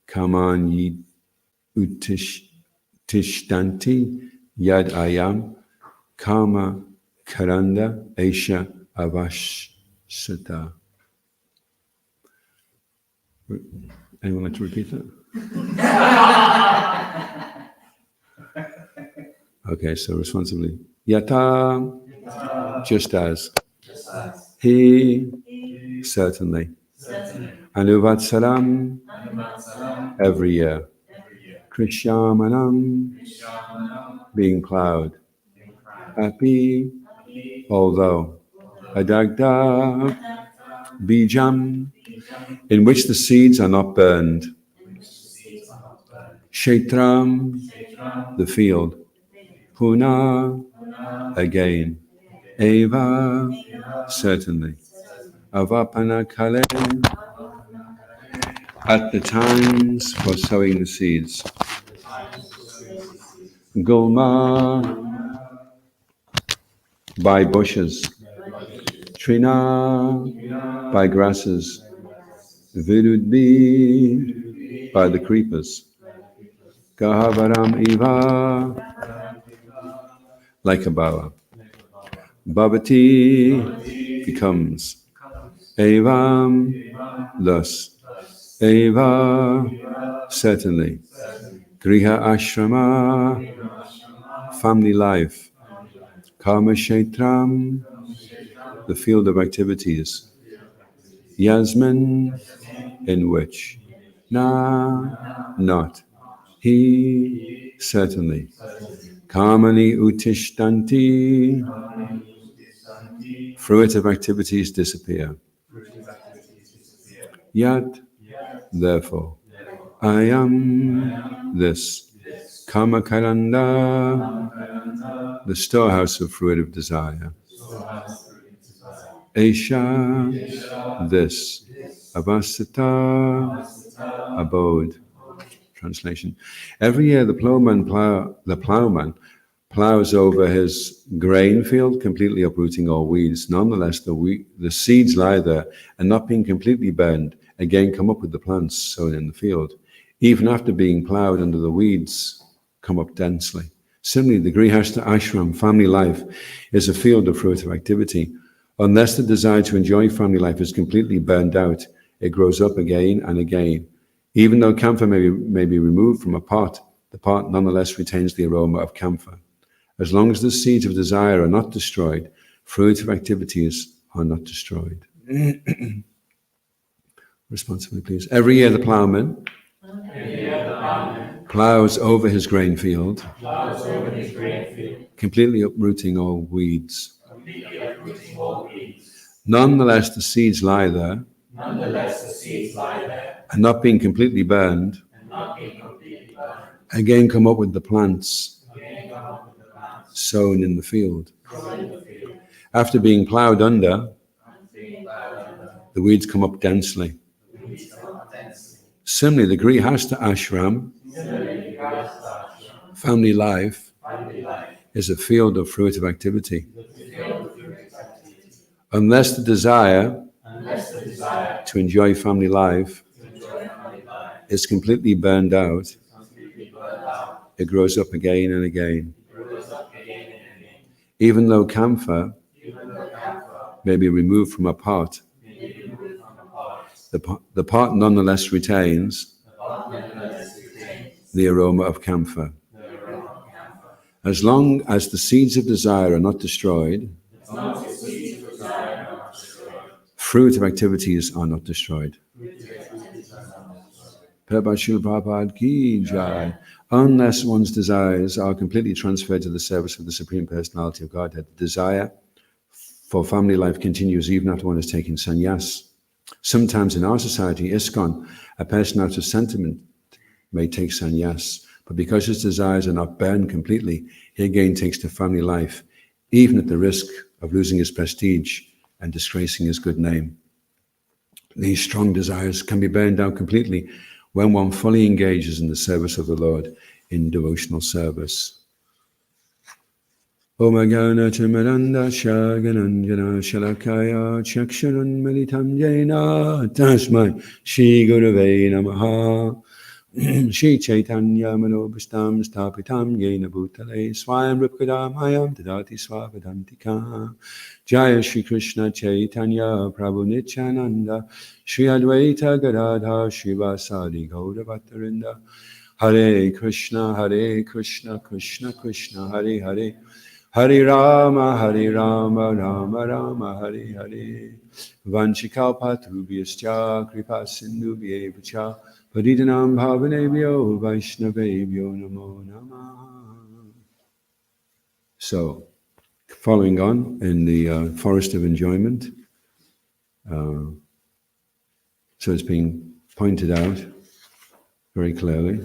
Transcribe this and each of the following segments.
kaman tishtanti yad ayam kama karanda esha avashata. Anyone like to repeat that? Okay, so responsibly. Yata, just as. He, certainly. Anuvatsalam, every year. Krishyamanam, being plowed. Happy, although. Adagda, bijam, in which the seeds are not burned. Kshetram, the field. Puna, again. Eva, certainly. Avapana kale, at the times for sowing the seeds. Gulma, by bushes. Trina, by grasses. Virudbi, by the creepers. Gahavaram Eva, like a bower. Bhavati, becomes. Evam, thus. Eva, certainly. Griha ashrama, family life. Karma Kshetram, the field of activities. Yasmin, in which. Na, not. He, certainly. Kamani utishtanti, fruitive activities disappear. Yat, therefore. I am this. Kamakaranda, the storehouse of fruitive desire. Esha, this. Avasata, abode. Translation. Every year the plowman plows over his grain field, completely uprooting all weeds. Nonetheless, the seeds lie there and not being completely burned, again come up with the plants sown in the field. Even after being plowed under the weeds, come up densely. Similarly, the Grihastha ashram, family life, is a field of fruitive activity. Unless the desire to enjoy family life is completely burned out, it grows up again and again. Even though camphor may be removed from a pot, the pot nonetheless retains the aroma of camphor. As long as the seeds of desire are not destroyed, fruitive activities are not destroyed. Responsibly, please. Every year the plowman plows over his grain field, completely uprooting all weeds. Nonetheless, the seeds lie there, and not being completely burned, again come up with the plants sown in the field. After being plowed under, the weeds come up densely. Similarly, the Grihastha ashram, family life, is a field of fruitive activity. Unless the desire to enjoy family life is completely burned out, it grows up again and again. Even though camphor may be removed from a pot, the pot nonetheless retains the aroma of camphor. As long as the seeds of desire are not destroyed, fruitive activities are not destroyed. Prabhupada ki jai. Unless one's desires are completely transferred to the service of the Supreme Personality of Godhead, the desire for family life continues even after one has taken sannyas. Sometimes in our society, ISKCON, a person out of sentiment may take sannyas, but because his desires are not burned completely, he again takes to family life, even at the risk of losing his prestige and disgracing his good name. These strong desires can be burned out completely when one fully engages in the service of the Lord in devotional service. Om Agana Timiranda Shagananjana Shalakaya Chaksharan Militam Jena Tasmai Shri Gurave Namaha. Shri Chaitanya Manobhishtam Stapitam Yena Bhutale Swayam Rupkadam Hayam Tadati Swavadantika. Jaya Shri Krishna Chaitanya Prabhu Nityananda Shri Advaita Gadadha Shivasadi Gaura Bhattarinda. Hare Krishna Krishna Krishna Hare Hare, Hare Rama Rama Rama Hare Hare. Vanchikalpatubhyascha kripa sindhubhyevacha Paditanam bhavanebhyo vaishnavebhyo namo namaha. So, following on in the forest of enjoyment, so it's being pointed out very clearly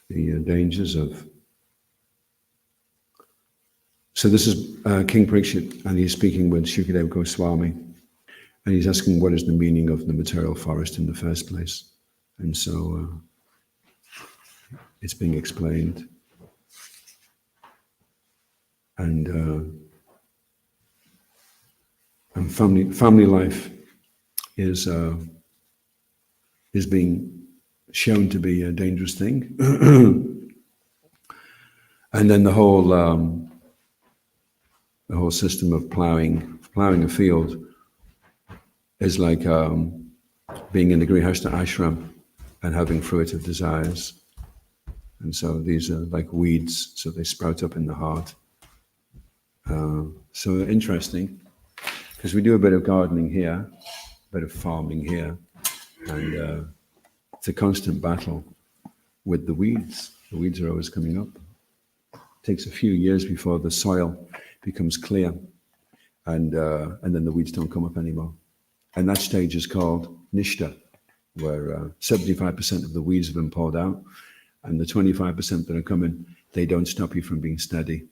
the dangers of. So this is King Parikshit, and he's speaking with Shukadeva Goswami, and he's asking what is the meaning of the material forest in the first place. And so it's being explained. And family life is being shown to be a dangerous thing. And then the whole system of plowing a field is like being in the Grihastha ashram and having fruitive desires. And so these are like weeds, so they sprout up in the heart. So interesting, because we do a bit of gardening here, a bit of farming here, and it's a constant battle with the weeds. The weeds are always coming up. It takes a few years before the soil becomes clear, and then the weeds don't come up anymore. And that stage is called Nishta, where 75% of the weeds have been pulled out, and the 25% that are coming, they don't stop you from being steady.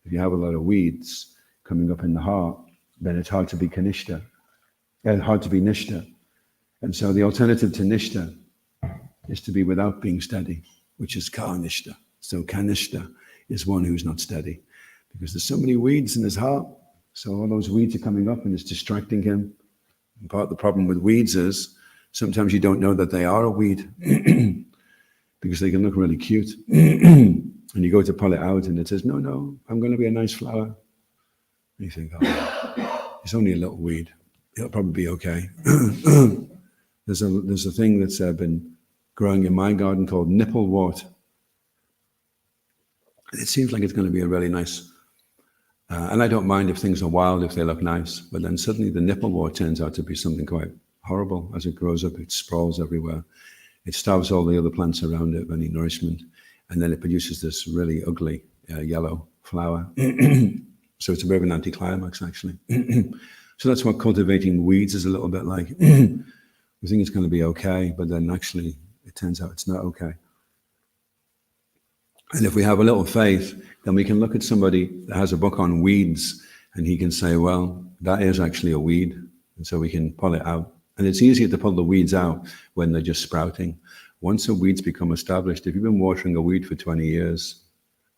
If you have a lot of weeds coming up in the heart, then it's hard to be Kanishta, and hard to be Nishta. And so the alternative to Nishta is to be without being steady, which is Karnishta. So Kanishta is one who's not steady, because there's so many weeds in his heart. So all those weeds are coming up and it's distracting him. And part of the problem with weeds is sometimes you don't know that they are a weed because they can look really cute. And you go to pull it out and it says, no, I'm going to be a nice flower. And you think, oh, it's only a little weed. It'll probably be okay. There's a thing that's been growing in my garden called nipplewort. It seems like it's going to be a really nice, and I don't mind if things are wild, if they look nice, but then suddenly the nipplewort turns out to be something quite horrible. As it grows up, it sprawls everywhere. It starves all the other plants around it of any nourishment, and then it produces this really ugly yellow flower. So it's a bit of an anticlimax, actually. So that's what cultivating weeds is a little bit like. We think it's going to be okay, but then actually it turns out it's not okay. And if we have a little faith, then we can look at somebody that has a book on weeds and he can say, well, that is actually a weed. And so we can pull it out. And it's easier to pull the weeds out when they're just sprouting. Once the weeds become established, if you've been watering a weed for 20 years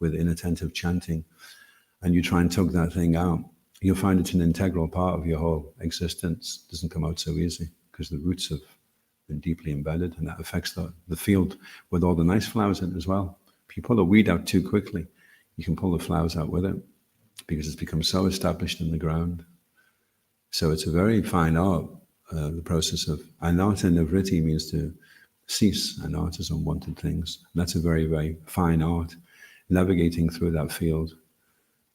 with inattentive chanting and you try and tug that thing out, you'll find it's an integral part of your whole existence. It doesn't come out so easy because the roots have been deeply embedded, and that affects the field with all the nice flowers in it as well. If you pull a weed out too quickly, you can pull the flowers out with it because it's become so established in the ground. So it's a very fine art, the process of anarta nivritti means to cease. Anarta is unwanted things. And that's a very, very fine art, navigating through that field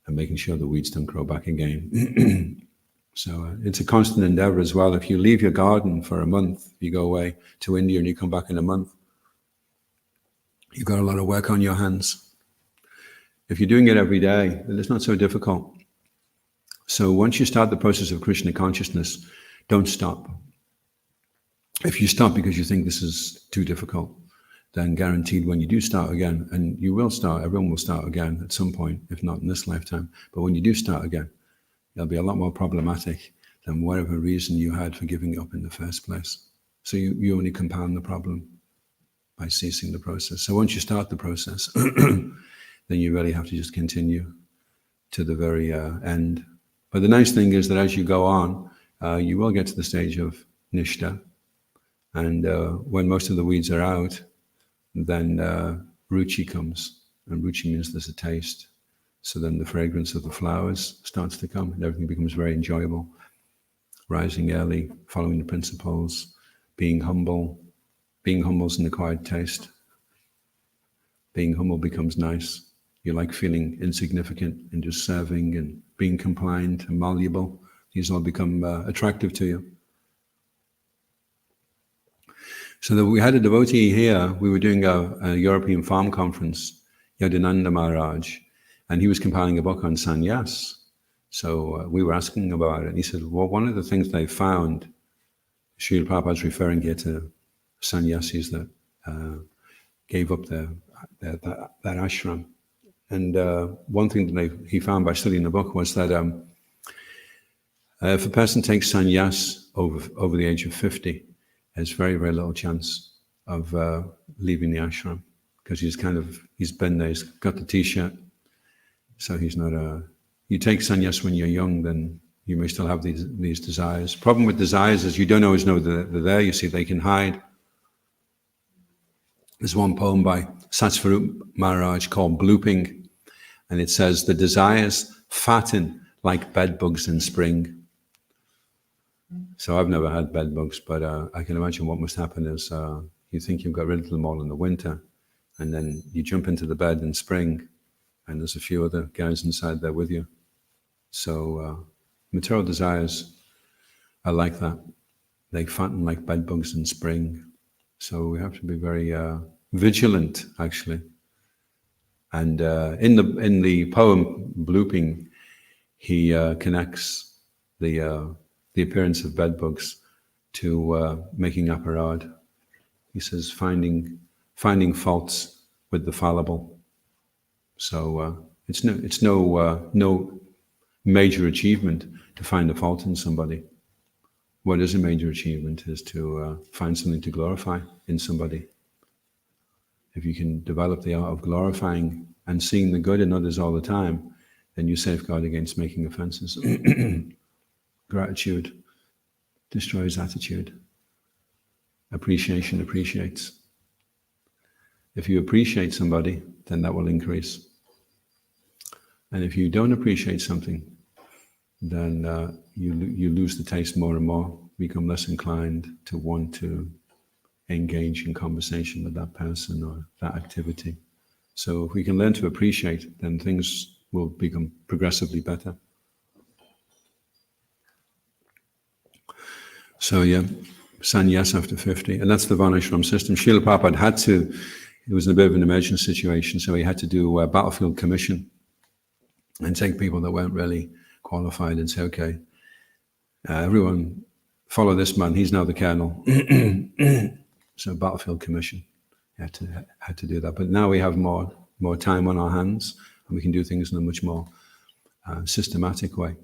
and making sure the weeds don't grow back again. So it's a constant endeavor as well. If you leave your garden for a month, you go away to India and you come back in a month, you've got a lot of work on your hands. If you're doing it every day, then it's not so difficult. So once you start the process of Krishna consciousness, don't stop. If you stop because you think this is too difficult, then guaranteed when you do start again, and you will start, everyone will start again at some point, if not in this lifetime, but when you do start again, it'll be a lot more problematic than whatever reason you had for giving it up in the first place. So you only compound the problem by ceasing the process. So once you start the process, then you really have to just continue to the very end. But the nice thing is that as you go on, you will get to the stage of Nishta, And when most of the weeds are out, then ruchi comes. And ruchi means there's a taste. So then the fragrance of the flowers starts to come and everything becomes very enjoyable. Rising early, following the principles, being humble. Being humble is an acquired taste. Being humble becomes nice. You like feeling insignificant and just serving and being compliant and malleable. These all become attractive to you. So we had a devotee here. We were doing a European farm conference, Yadunanda Maharaj, and he was compiling a book on sannyas. So we were asking about it, and he said, well, one of the things they found, Srila Prabhupada's referring here to sannyasis that gave up that ashram. And one thing that he found by studying the book was that if a person takes sannyas over the age of 50, there's very, very little chance of leaving the ashram because he's been there, he's got the t-shirt, so he's not you take sannyas when you're young, then you may still have these desires. Problem with desires is you don't always know they're there. You see, they can hide. There's one poem by Satsvarup Maharaj called Blooping, and it says, the desires fatten like bedbugs in spring. So I've never had bedbugs, but I can imagine what must happen is you think you've got rid of them all in the winter, and then you jump into the bed in spring, and there's a few other guys inside there with you. So material desires are like that. They fatten like bedbugs in spring. So we have to be very vigilant, actually. And in the poem Blooping, he connects the appearance of bedbugs to making aparad. He says finding faults with the fallible. So it's no major achievement to find a fault in somebody. What is a major achievement is to find something to glorify in somebody. If you can develop the art of glorifying and seeing the good in others all the time, then you safeguard against making offenses. Gratitude destroys attitude. Appreciation appreciates. If you appreciate somebody, then that will increase. And if you don't appreciate something, then you lose the taste more and more, become less inclined to want to engage in conversation with that person or that activity. So if we can learn to appreciate, then things will become progressively better. So yeah, sannyas after 50, and that's the Varnashram system. Srila Prabhupada had to, it was in a bit of an emergency situation, so he had to do a battlefield commission and take people that weren't really qualified and say, okay, everyone follow this man, he's now the colonel. So battlefield commission, had to do that. But now we have more time on our hands, and we can do things in a much more systematic way.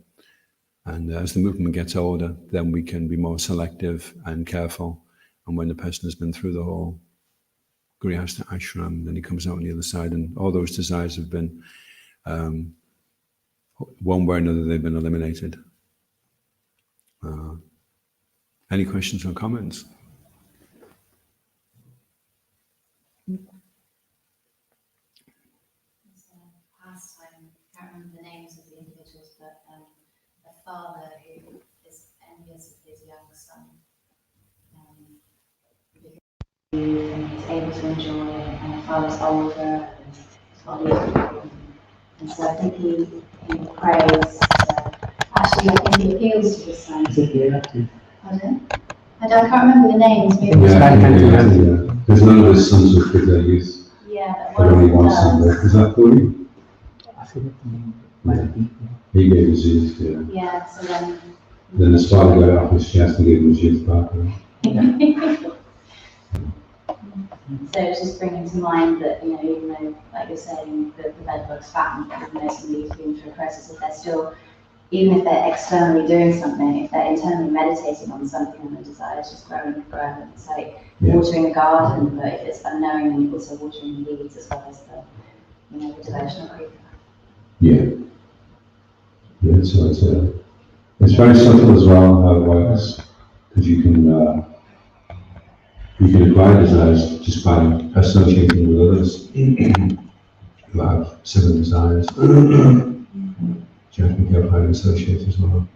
And as the movement gets older, then we can be more selective and careful. And when the person has been through the whole Grihastha ashram, then he comes out on the other side, and all those desires have been, one way or another, they've been eliminated. Any questions or comments? Pastime, I can't remember the names of the individuals, but a father who is envious of his young son because he's able to enjoy it, and the father's older and he's got legal. And so I think he prays. Actually, I think he appeals to his son. Pardon? I can't remember the names. Yeah. There's none of his sons who could youth. Yeah, but only one son there. Is that for you? I forget the name. He gave his youth, yeah. Yeah, so then his father got off his chest and gave him his youth back. Right? So it's just bringing to mind that, even though, like you're saying, the bedbugs fatten, even though somebody's been through a process, if they're still, even if they're externally doing something, if they're internally meditating on something and the desire is just growing and growing, it's like watering a garden, but if it's unknowing, you're also watering the weeds as well as the devotional creeper. Yeah. Yeah, so it's very subtle as well how it works, because you can You can acquire desires just by associating with others who have similar desires. You have to be careful how you associate as well.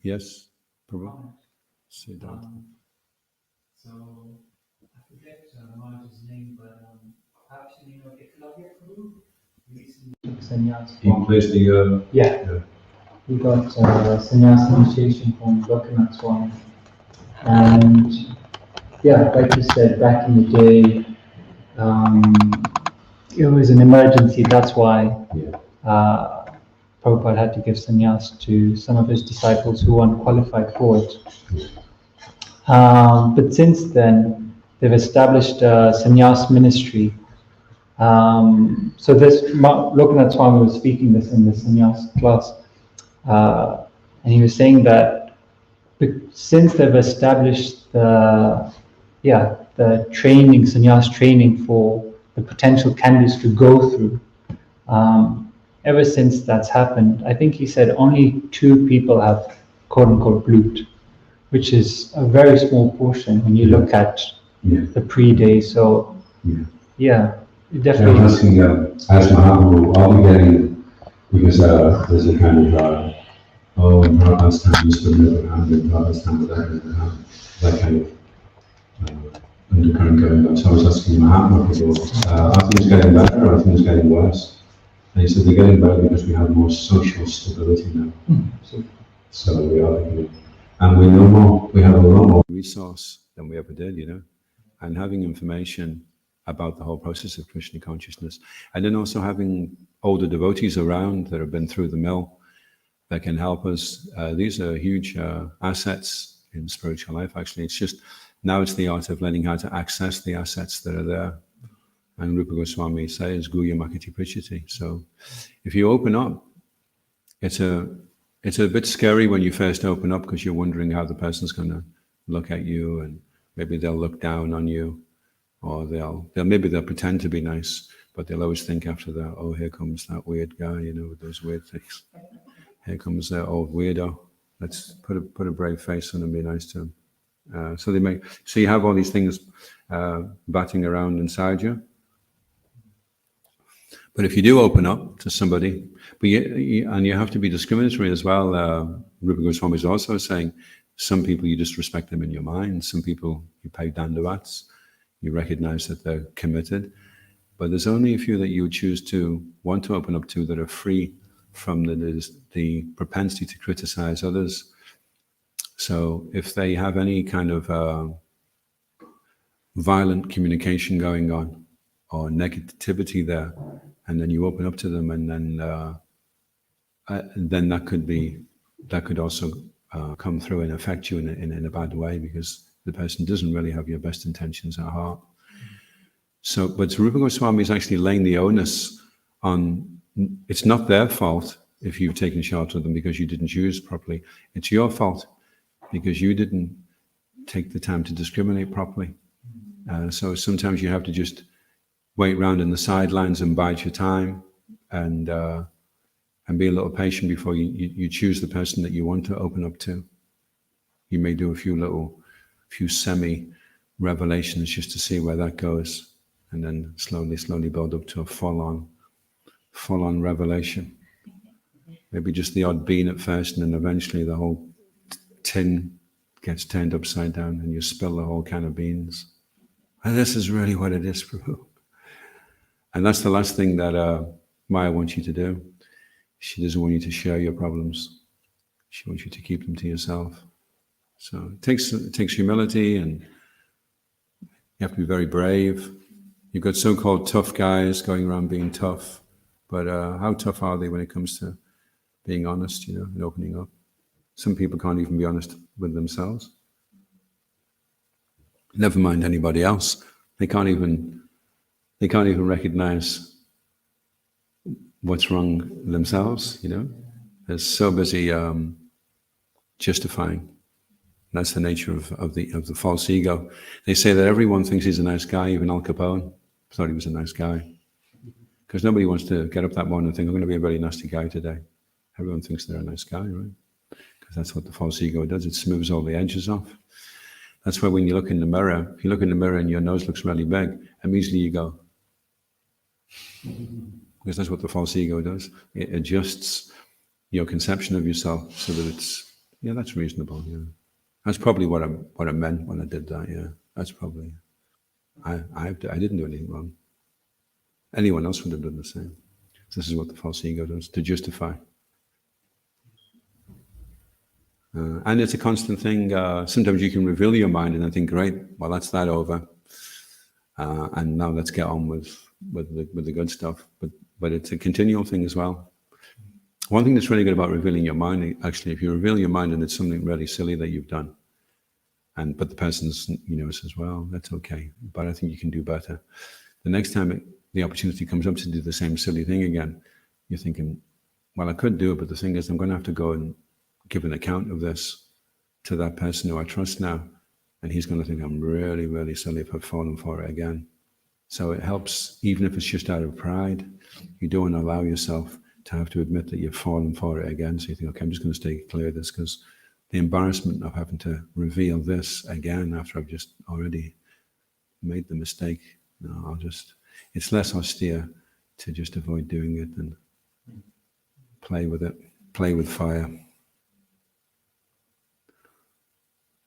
Yes, Prabhu. Siddhartha. So, I forget Maharaj's name, but perhaps you know Eklavya Guru recently took sannyas He plays the yeah. He got sannyas initiation from Lokanath Swami. And yeah, like you said, back in the day, it was an emergency. That's why Prabhupada had to give sannyas to some of his disciples who weren't qualified for it. But since then, they've established a sannyas ministry. So this Lokanath Swami was speaking this in the sannyas class, and he was saying that since they've established the training, sannyas training for the potential candidates to go through, ever since that's happened, I think he said only 2 people have quote unquote blooped, which is a very small portion when you look at the pre-day. So definitely. I'm asking, as Mahaprabhu, are we getting, because there's a kind of, in Prabhupada's time this would never happen, in Prabhupada's time would that never happen, that kind of undercurrent going on. So I was asking Mahaprabhu, are things getting better or are things getting worse? And he said they're getting better because we have more social stability now. So we are getting, and we know more, we have a lot more resource than we ever did, you know, and having information about the whole process of Krishna consciousness, and then also having older devotees around that have been through the mill that can help us. These are huge assets in spiritual life. Actually, it's just now it's the art of learning how to access the assets that are there. And Rupa Goswami says, "Guya Makati Prichati." So, if you open up, it's a bit scary when you first open up because you're wondering how the person's going to look at you, and maybe they'll look down on you. Or maybe they'll pretend to be nice, but they'll always think after that, oh, here comes that weird guy, you know, with those weird things. Here comes that old weirdo. Let's put a brave face on and be nice to him. So you have all these things batting around inside you. But if you do open up to somebody, and you have to be discriminatory as well. Rupa Goswami is also saying, some people you just respect them in your mind. Some people you pay dandavats. You recognize that they're committed, but there's only a few that you would choose to want to open up to that are free from the propensity to criticize others. So if they have any kind of violent communication going on or negativity there, and then you open up to them, and then that could also come through and affect you in a bad way, because the person doesn't really have your best intentions at heart. So, but Rupa Goswami is actually laying the onus on, it's not their fault if you've taken shelter of them because you didn't choose properly. It's your fault because you didn't take the time to discriminate properly. So sometimes you have to just wait around in the sidelines and bide your time and be a little patient before you choose the person that you want to open up to. You may do a few semi-revelations just to see where that goes, and then slowly build up to a full-on revelation. Maybe just the odd bean at first, and then eventually the whole tin gets turned upside down and you spill the whole can of beans. And this is really what it is, Prabhu. And that's the last thing that Maya wants you to do. She doesn't want you to share your problems. She wants you to keep them to yourself. So it takes humility, and you have to be very brave. You've got so-called tough guys going around being tough, but how tough are they when it comes to being honest, you know, and opening up? Some people can't even be honest with themselves. Never mind anybody else. They can't even recognize what's wrong themselves, you know. They're so busy justifying. That's the nature of the false ego. They say that everyone thinks he's a nice guy. Even Al Capone thought he was a nice guy, because nobody wants to get up that morning and think, I'm going to be a very nasty guy today. Everyone thinks they're a nice guy, right? because that's what the false ego does. It smooths all the edges off. That's why when you look in the mirror, if you look in the mirror and your nose looks really big, immediately you go, because that's what the false ego does. It adjusts your conception of yourself so that it's, yeah, that's reasonable. Yeah, that's probably what I meant when I did that. Yeah, that's probably. I didn't do anything wrong. Anyone else would have done the same. This is what the false ego does, to justify. And it's a constant thing. Sometimes you can reveal your mind and then think, great, well, that's that over. And now let's get on with the good stuff. But it's a continual thing as well. One thing that's really good about revealing your mind, actually, if you reveal your mind and it's something really silly that you've done, but the person's, says, well, that's okay, but I think you can do better. The next time the opportunity comes up to do the same silly thing again, you're thinking, well, I could do it, but the thing is, I'm going to have to go and give an account of this to that person who I trust now, and he's going to think I'm really, really silly if I've fallen for it again. So it helps, even if it's just out of pride, you don't allow yourself to have to admit that you've fallen for it again. So you think, okay, I'm just going to stay clear of this, because the embarrassment of having to reveal this again after I've just already made the mistake, it's less austere to just avoid doing it than play with it, play with fire.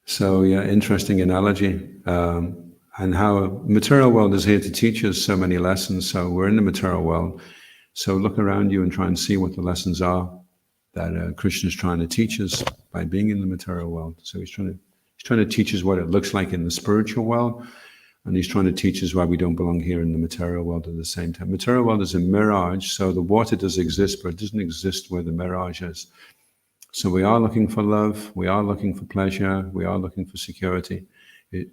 So yeah, interesting analogy. And how material world is here to teach us so many lessons. So we're in the material world. So look around you and try and see what the lessons are that Krishna is trying to teach us by being in the material world. So he's trying to teach us what it looks like in the spiritual world, and he's trying to teach us why we don't belong here in the material world at the same time. Material world is a mirage, so the water does exist, but it doesn't exist where the mirage is. So we are looking for love, we are looking for pleasure, we are looking for security,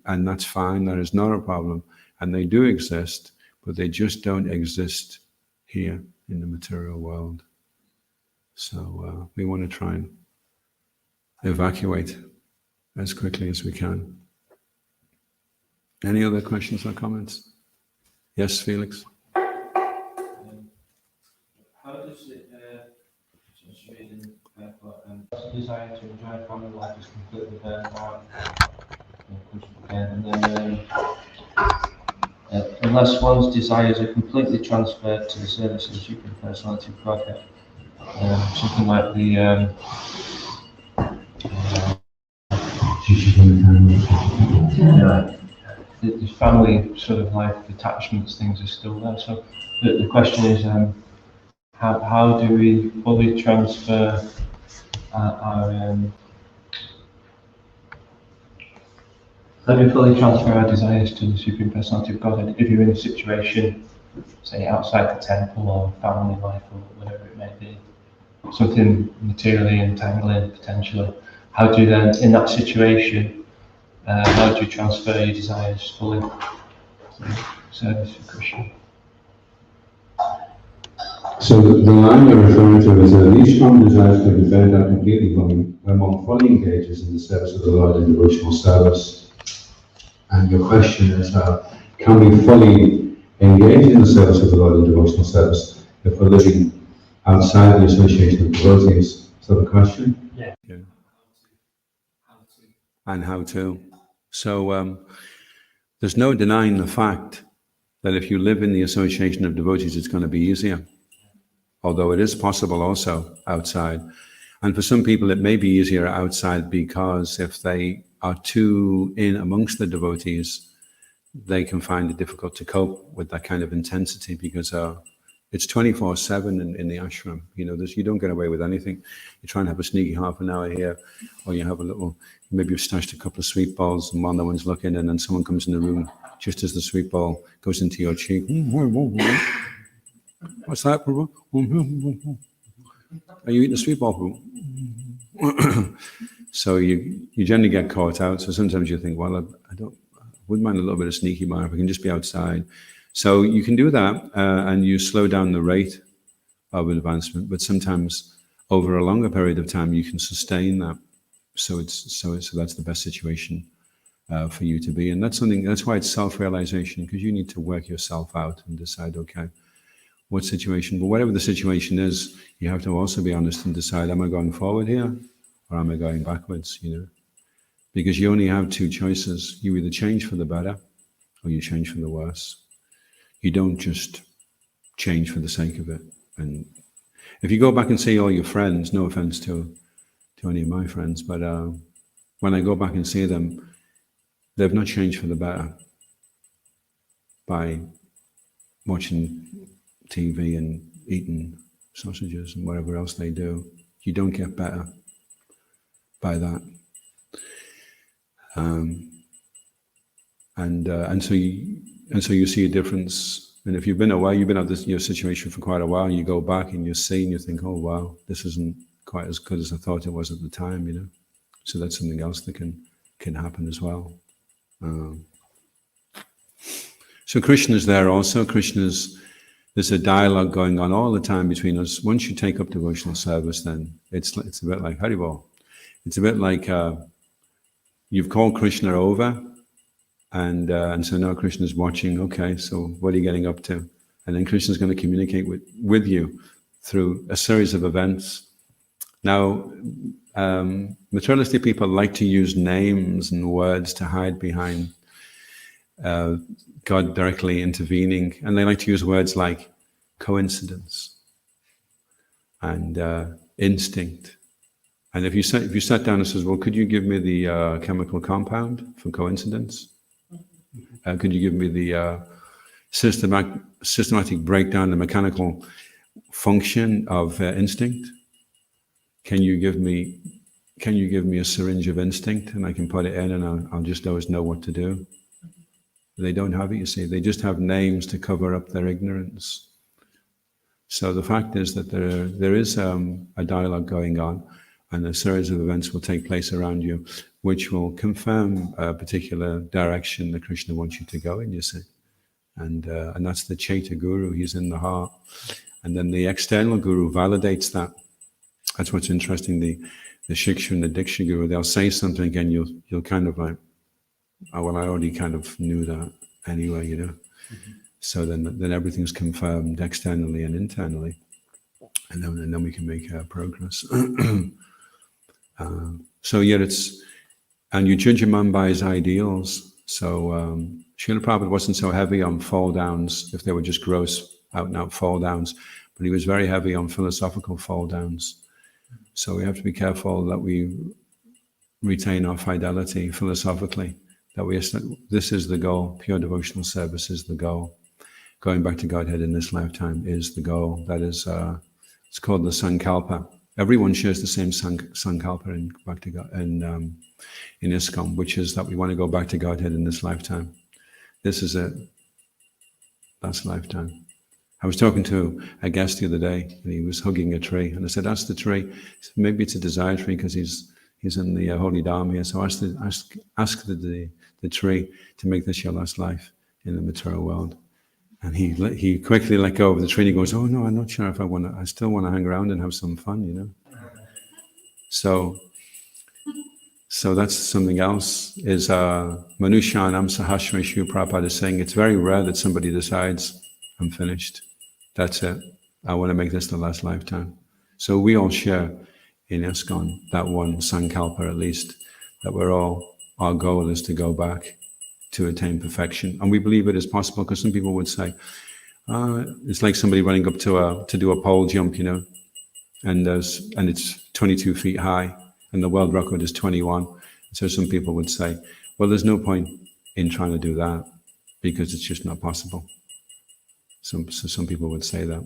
and that's fine, that is not a problem. And they do exist, but they just don't exist here in the material world. So we want to try and evacuate as quickly as we can. Any other questions or comments? Yes, Felix? How does it, desire to enjoy family life is completely burned out, and then unless one's desires are completely transferred to the service of the Supreme Personality of Godhead, something like the family sort of life attachments, things are still there. So the question is, how do we fully transfer our desires to the Supreme Personality of Godhead if you're in a situation, say outside the temple or family life or whatever it may be, something materially entangling potentially. How do you then, in that situation, how do you transfer your desires fully to service for Krishna? So the line you're referring to is that these strong desires can be burned out completely when one fully engages in the service of the Lord in devotional service. And your question is, can we fully engage in the service of the Lord in devotional service if we're living outside the association of devotees? Is that the question? Yeah. And how to. So there's no denying the fact that if you live in the association of devotees, it's going to be easier. Although it is possible also outside. And for some people, it may be easier outside because if they are too in amongst the devotees, they can find it difficult to cope with that kind of intensity because it's 24/7 in the ashram. You don't get away with anything. You try and have a sneaky half an hour here, or you have maybe you've stashed a couple of sweet balls and while no one's looking, and then someone comes in the room just as the sweet ball goes into your cheek. What's that, Prabhu? Are you eating the sweet ball, Prabhu? So you generally get caught out. So sometimes you think, well, I wouldn't mind a little bit of sneaky bar if I can just be outside. So you can do that, and you slow down the rate of advancement. But sometimes over a longer period of time, you can sustain that. So that's the best situation for you to be in. That's why it's self-realization, because you need to work yourself out and decide, okay, what situation, but whatever the situation is, you have to also be honest and decide, am I going forward here or am I going backwards, Because you only have two choices. You either change for the better or you change for the worse. You don't just change for the sake of it. And if you go back and see all your friends, no offense to any of my friends, but when I go back and see them, they've not changed for the better by watching TV and eating sausages and whatever else they do. You don't get better by that. And so you see a difference. And if you've been away, you've been out your situation for quite a while, you go back and you see and you think, oh wow, this isn't quite as good as I thought it was at the time, So that's something else that can happen as well. So Krishna's there also. There's a dialogue going on all the time between us. Once you take up devotional service, then it's a bit like Haribol. It's a bit like you've called Krishna over, and so now Krishna's watching. Okay, so what are you getting up to? And then Krishna's going to communicate with you through a series of events. Now, materialistic people like to use names and words to hide behind God directly intervening, and they like to use words like coincidence and instinct. And if you sat down and says, "Well, could you give me the chemical compound for coincidence? Could you give me the systematic breakdown, the mechanical function of instinct? Can you give me a syringe of instinct, and I can put it in, and I'll just always know what to do?" They don't have it, you see. They just have names to cover up their ignorance. So the fact is that there is a dialogue going on, and a series of events will take place around you, which will confirm a particular direction that Krishna wants you to go in, you see. And that's the Chaita Guru, he's in the heart. And then the external Guru validates that. That's what's interesting, the Shiksha and the Diksha Guru, they'll say something and you'll kind of like, oh, well, I already kind of knew that anyway, Mm-hmm. So then everything's confirmed externally and internally, and then we can make progress. So yet and you judge a man by his ideals. So Srila Prabhupada wasn't so heavy on fall downs if they were just gross out and out fall downs, but he was very heavy on philosophical fall downs. So we have to be careful that we retain our fidelity philosophically. That this is the goal. Pure devotional service is the goal. Going back to Godhead in this lifetime is the goal. That is, it's called the Sankalpa. Everyone shares the same Sankalpa in back to God in ISKCON, which is that we want to go back to Godhead in this lifetime. This is it. Last lifetime. I was talking to a guest the other day, and he was hugging a tree, and I said, "That's the tree." He said, "Maybe it's a desire tree because he's in the holy Dharma here. So ask the tree to make this your last life in the material world." And he quickly let go of the tree and he goes, "Oh no, I'm not sure if I still want to hang around and have some fun, So that's something else, is Manushanam Sahasreshu. Prabhupada is saying it's very rare that somebody decides, I'm finished. That's it. I want to make this the last lifetime. So we all share in ISKCON that one Sankalpa at least, that our goal is to go back to attain perfection. And we believe it is possible, because some people would say, it's like somebody running up to do a pole jump, and it's 22 feet high, and the world record is 21. So some people would say, well, there's no point in trying to do that, because it's just not possible. So some people would say that.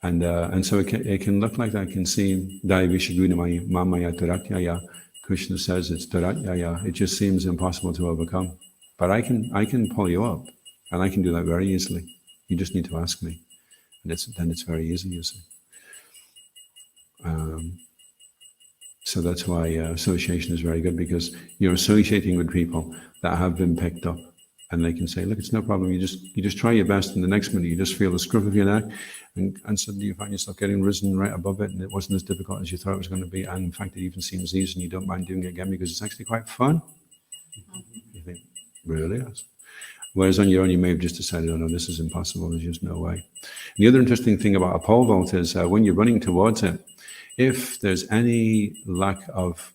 And so it can look like that. It can seem, Daivishaguna Mamaya Turatyaya. Krishna says it's Turatyaya. It just seems impossible to overcome. But I can pull you up, and I can do that very easily. You just need to ask me. And then it's very easy, you see. So that's why association is very good, because you're associating with people that have been picked up, and they can say, look, it's no problem. You just try your best, and the next minute you just feel the scruff of your neck, and suddenly you find yourself getting risen right above it, and it wasn't as difficult as you thought it was going to be. And in fact, it even seems easy, and you don't mind doing it again because it's actually quite fun. You think, really? Yes. Whereas on your own, you may have just decided, oh no, this is impossible. There's just no way. And the other interesting thing about a pole vault is when you're running towards it, If there's any lack of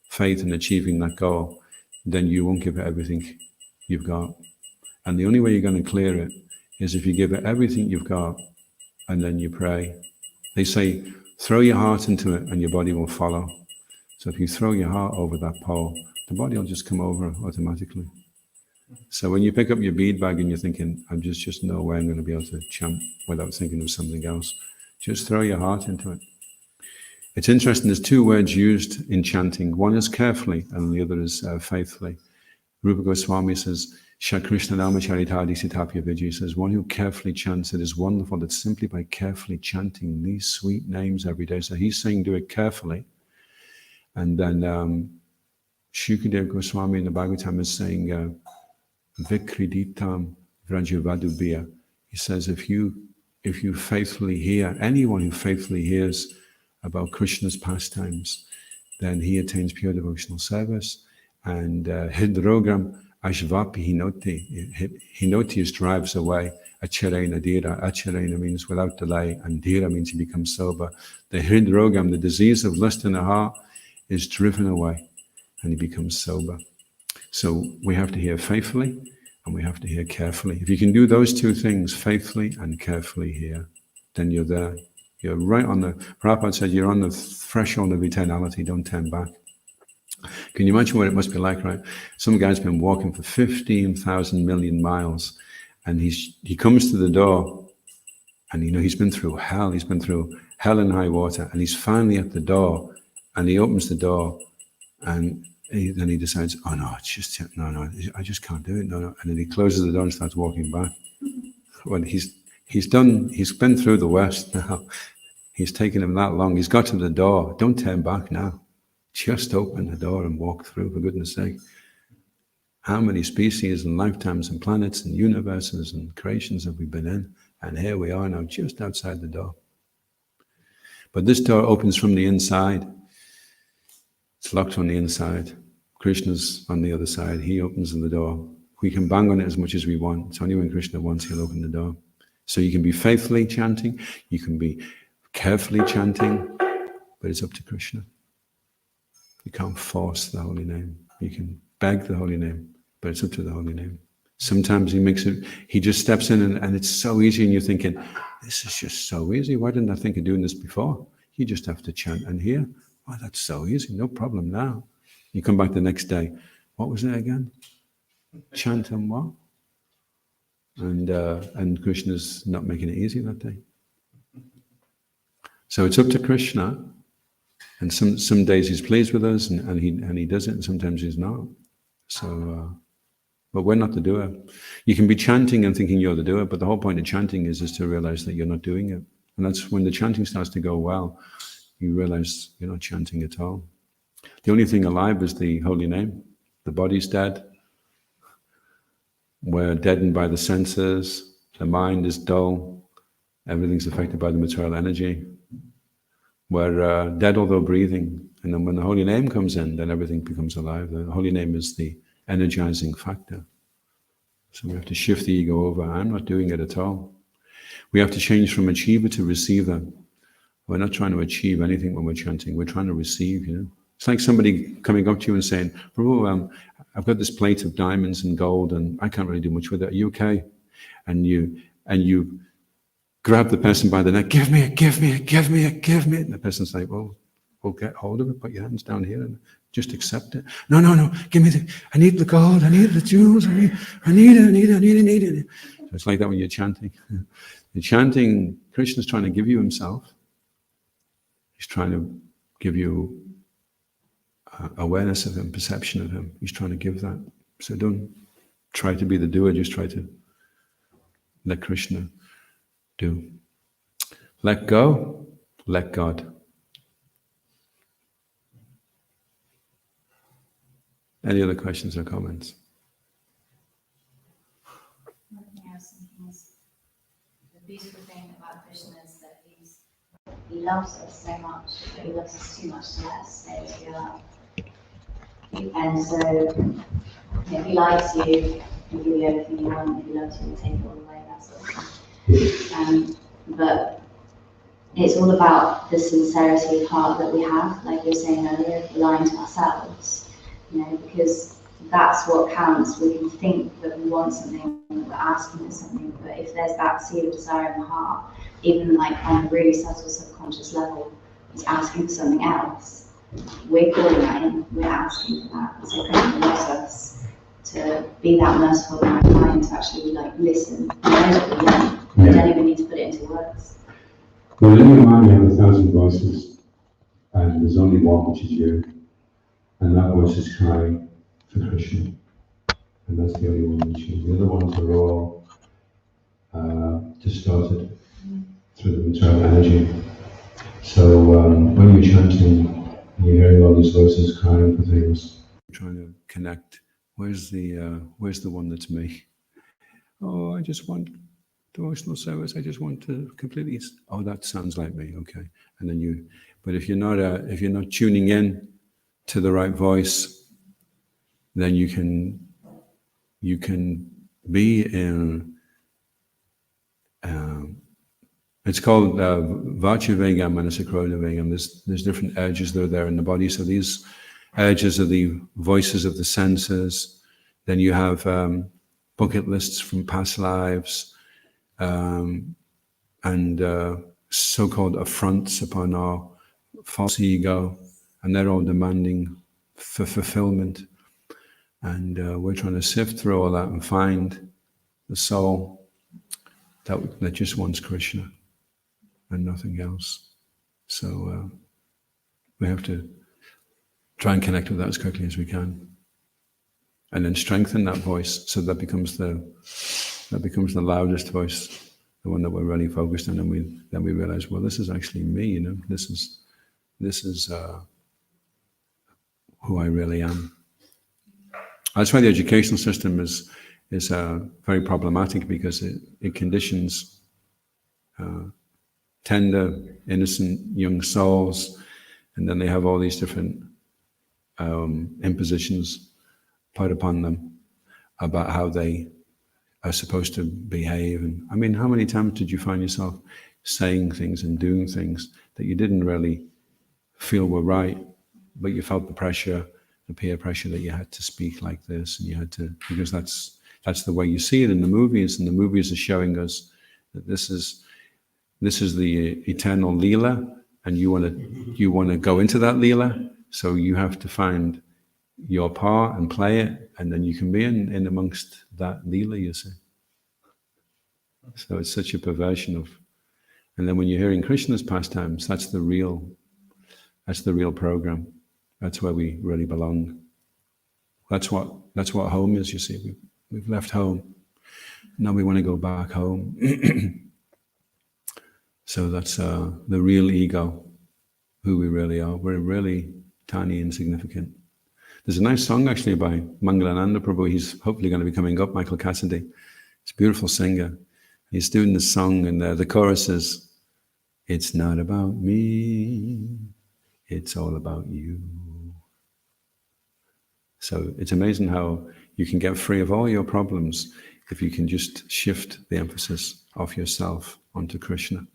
faith in achieving that goal, then you won't give it everything you've got. And the only way you're going to clear it is if you give it everything you've got and then you pray. They say, throw your heart into it and your body will follow. So if you throw your heart over that pole, the body will just come over automatically. So when you pick up your bead bag and you're thinking, just no way I'm going to be able to chant without thinking of something else, just throw your heart into it. It's interesting, there's two words used in chanting. One is carefully and the other is faithfully. Rupa Goswami says, Krishna Nama Charitadi Sitapya Vijay says, one who carefully chants, it is wonderful that simply by carefully chanting these sweet names every day. So he's saying do it carefully. And then Shukadev Goswami in the Bhagavatam is saying, Vikriditam Vrajavadubhya. He says, if you faithfully hear, anyone who faithfully hears about Krishna's pastimes, then he attains pure devotional service. And Hridrogam Ashvapi Hinoti. Hinoti is drives away. Acharena Dhira. Acharena means without delay, and Dhira means he becomes sober. The Hridrogam, the disease of lust in the heart, is driven away and he becomes sober. So we have to hear faithfully and we have to hear carefully. If you can do those two things, faithfully and carefully hear, then you're there. You're right on the, Prabhupada said, you're on the threshold of eternality, don't turn back. Can you imagine what it must be like, right? Some guy's been walking for 15,000 million miles and he comes to the door and he's been through hell and high water, and he's finally at the door and he opens the door and then he decides, oh no, it's just, no, I just can't do it, no. And then he closes the door and starts walking back. Well, he's been through the West now. He's taken him that long. He's got to the door. Don't turn back now. Just open the door and walk through, for goodness sake. How many species and lifetimes and planets and universes and creations have we been in? And here we are now, just outside the door. But this door opens from the inside. It's locked on the inside. Krishna's on the other side. He opens the door. We can bang on it as much as we want. It's only when Krishna wants, he'll open the door. So you can be faithfully chanting, you can be carefully chanting, but it's up to Krishna. You can't force the holy name. You can beg the holy name, but it's up to the holy name. Sometimes he just steps in and it's so easy and you're thinking, this is just so easy. Why didn't I think of doing this before? You just have to chant and hear. Oh, that's so easy, no problem now. You come back the next day. What was it again? Chant and what? And Krishna's not making it easy that day. So it's up to Krishna. And some days he's pleased with us and he does it, and sometimes he's not. So, but we're not the doer. You can be chanting and thinking you're the doer, but the whole point of chanting is to realize that you're not doing it. And that's when the chanting starts to go well, you realize you're not chanting at all. The only thing alive is the holy name. The body's dead. We're deadened by the senses. The mind is dull. Everything's affected by the material energy. We're dead although breathing. And then when the holy name comes in, then everything becomes alive. The holy name is the energizing factor. So we have to shift the ego over. I'm not doing it at all. We have to change from achiever to receiver. We're not trying to achieve anything when we're chanting. We're trying to receive, It's like somebody coming up to you and saying, Prabhu, I've got this plate of diamonds and gold and I can't really do much with it. Are you okay? And you grab the person by the neck, give me it. And the person's like, well, get hold of it, put your hands down here and just accept it. No, give me I need the gold, I need the jewels, I need it. So it's like that when you're chanting. You're chanting, Krishna's trying to give you himself. He's trying to give you awareness of him, perception of him. He's trying to give that. So don't try to be the doer, just try to let Krishna do. Let go, let God. Any other questions or comments? One thing I was thinking is the beautiful thing about Krishna is that he loves us so much, but he loves us too much to let us stay as we are. And so, if he likes you, he'll give you everything you want. If he loves you, he'll take it all away, that sort of thing. But it's all about the sincerity of heart that we have, like you were saying earlier, lying to ourselves, because that's what counts. We can think that we want something, that we're asking for something, but if there's that seed of desire in the heart, even like on a really subtle subconscious level, it's asking for something else, we're calling that in, we're asking for that. So Krishna wants us to be that merciful and that kind, to actually listen. He knows what we want. We don't even need to put it into words. Well, in your mind, you have 1,000 voices, and there's only one, which is you, and that voice is crying for Krishna, and that's the only one which is. The other ones are all distorted through the material energy. So when you're chanting, you're hearing all these voices crying for things. Trying to connect. Where's the one that's me? Oh, I just want devotional service. I just want to completely. Oh, that sounds like me. Okay, and then but if you're not tuning in to the right voice, then you can be in. It's called Vacha Vegam, Manasakroda Vegam. There's different urges that are there in the body. So these urges are the voices of the senses. Then you have bucket lists from past lives. And so-called affronts upon our false ego, and they're all demanding for fulfillment. And we're trying to sift through all that and find the soul that just wants Krishna and nothing else. So we have to try and connect with that as quickly as we can, and then strengthen that voice so that becomes the loudest voice, the one that we're really focused on, and then we realize, well, this is actually me, this is who I really am. That's why the educational system is very problematic, because it conditions tender, innocent young souls, and then they have all these different impositions put upon them about how they are supposed to behave. And I mean, how many times did you find yourself saying things and doing things that you didn't really feel were right, but you felt the pressure, the peer pressure, that you had to speak like this, and you had to, because that's the way you see it in the movies, and the movies are showing us that this is the eternal Leela, and you want to go into that Leela, so you have to find your part and play it, and then you can be in amongst that Leela, you see. So it's such a perversion of, and then when you're hearing Krishna's pastimes, that's the real program. That's where we really belong. That's what home is, you see. We've left home. Now we want to go back home. So that's the real ego, who we really are. We're really tiny, insignificant. There's a nice song actually by Mangalananda Prabhu. He's hopefully going to be coming up, Michael Cassidy. He's a beautiful singer. He's doing this song, and the chorus is, "It's not about me, it's all about you." So it's amazing how you can get free of all your problems if you can just shift the emphasis off yourself onto Krishna.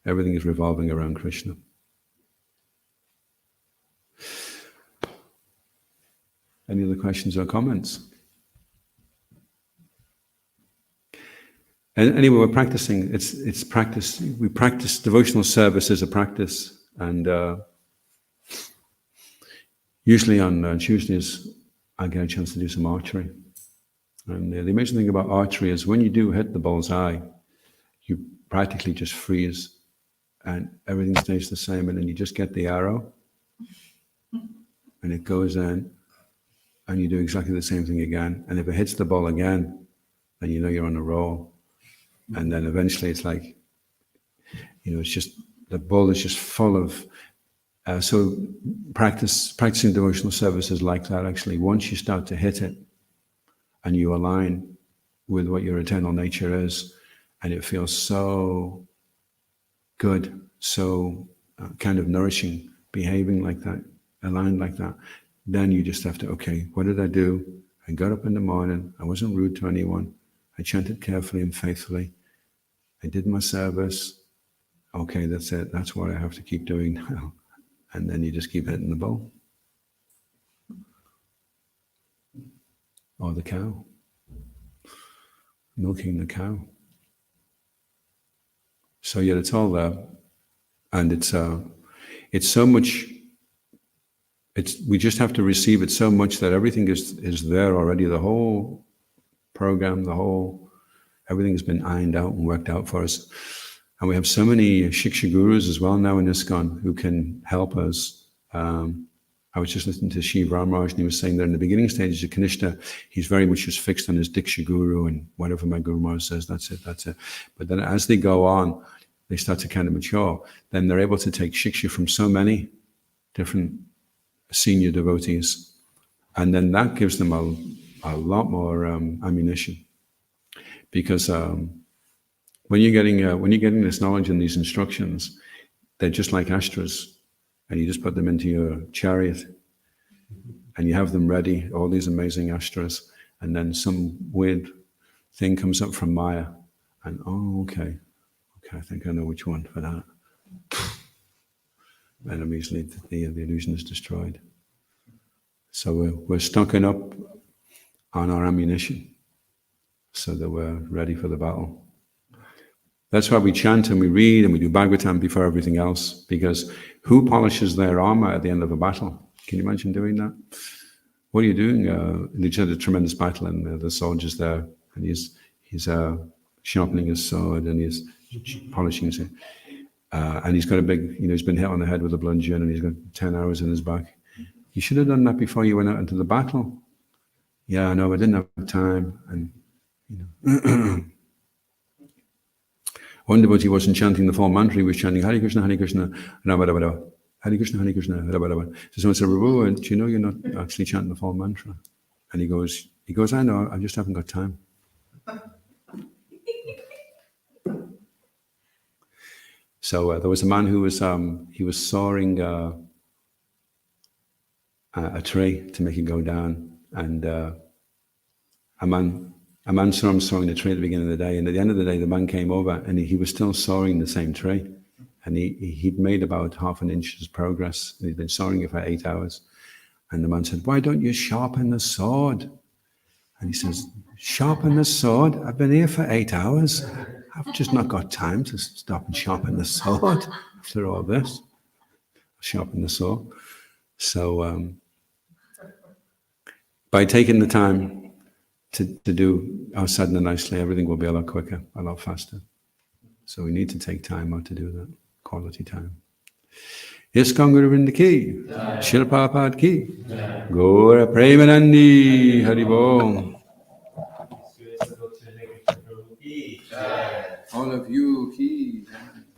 Everything is revolving around Krishna. Any other questions or comments? And anyway, we're practicing. It's practice. We practice devotional service as a practice, and usually on Tuesdays I get a chance to do some archery. And the amazing thing about archery is when you do hit the bullseye, you practically just freeze, and everything stays the same, and then you just get the arrow, and it goes in, and you do exactly the same thing again. And if it hits the ball again, then you know you're on a roll. And then eventually it's like, it's just, the ball is just full of, so practicing devotional services like that, actually, once you start to hit it and you align with what your eternal nature is, and it feels so good, so kind of nourishing, behaving like that, aligned like that, then you just have to, okay, what did I do? I got up in the morning, I wasn't rude to anyone, I chanted carefully and faithfully, I did my service. Okay, that's it. That's what I have to keep doing now. And then you just keep hitting the bowl. Or the cow. Milking the cow. So yet it's all there. And it's so much, we just have to receive it so much that everything is there already. The whole program, everything has been ironed out and worked out for us. And we have so many Shiksha gurus as well now in ISKCON who can help us. I was just listening to Shiv Ramaraj, and he was saying that in the beginning stages of Kanishta, he's very much just fixed on his Diksha guru, and whatever my Guru Maharaj says, that's it. But then as they go on, they start to kind of mature, then they're able to take Shiksha from so many different senior devotees. And then that gives them a lot more ammunition. Because when you're getting this knowledge and these instructions, they're just like astras. And you just put them into your chariot and you have them ready, all these amazing astras, and then some weird thing comes up from Maya, and okay, I think I know which one for that. And immediately the illusion is destroyed. So we're stocking up on our ammunition so that we're ready for the battle. That's why we chant and we read and we do Bhagavatam before everything else, because who polishes their armor at the end of a battle? Can you imagine doing that? What are you doing? They had a tremendous battle, and the soldier's there, and he's sharpening his sword and he's polishing it. And he's got a big, he's been hit on the head with a bludgeon and he's got 10 arrows in his back. You should have done that before you went out into the battle. Yeah, I know, I didn't have time. And, one devotee wasn't chanting the full mantra, he was chanting Hare Krishna, Hare Krishna, Rama Rama Rama, Hare Krishna, Hare Krishna, Rama Rama. So someone said, Prabhu, do you know you're not actually chanting the full mantra? And he goes, I know, I just haven't got time. So there was a man who was sawing a tree to make it go down, and a man saw him sawing the tree at the beginning of the day, and at the end of the day, the man came over, and he was still sawing the same tree, and he'd made about half an inch's progress. He'd been sawing it for 8 hours, and the man said, "Why don't you sharpen the sword?" And he says, "Sharpen the sword? I've been here for 8 hours. I've just not got time to stop and sharpen the sword after all this." Sharpen the sword. So by taking the time to do our sadhana nicely, everything will be a lot quicker, a lot faster. So we need to take time out to do that, quality time. ISKCON Guru Vrinda ki, Srila Prabhupada ki, Gaura Premanandi, Haribol. All of you ki.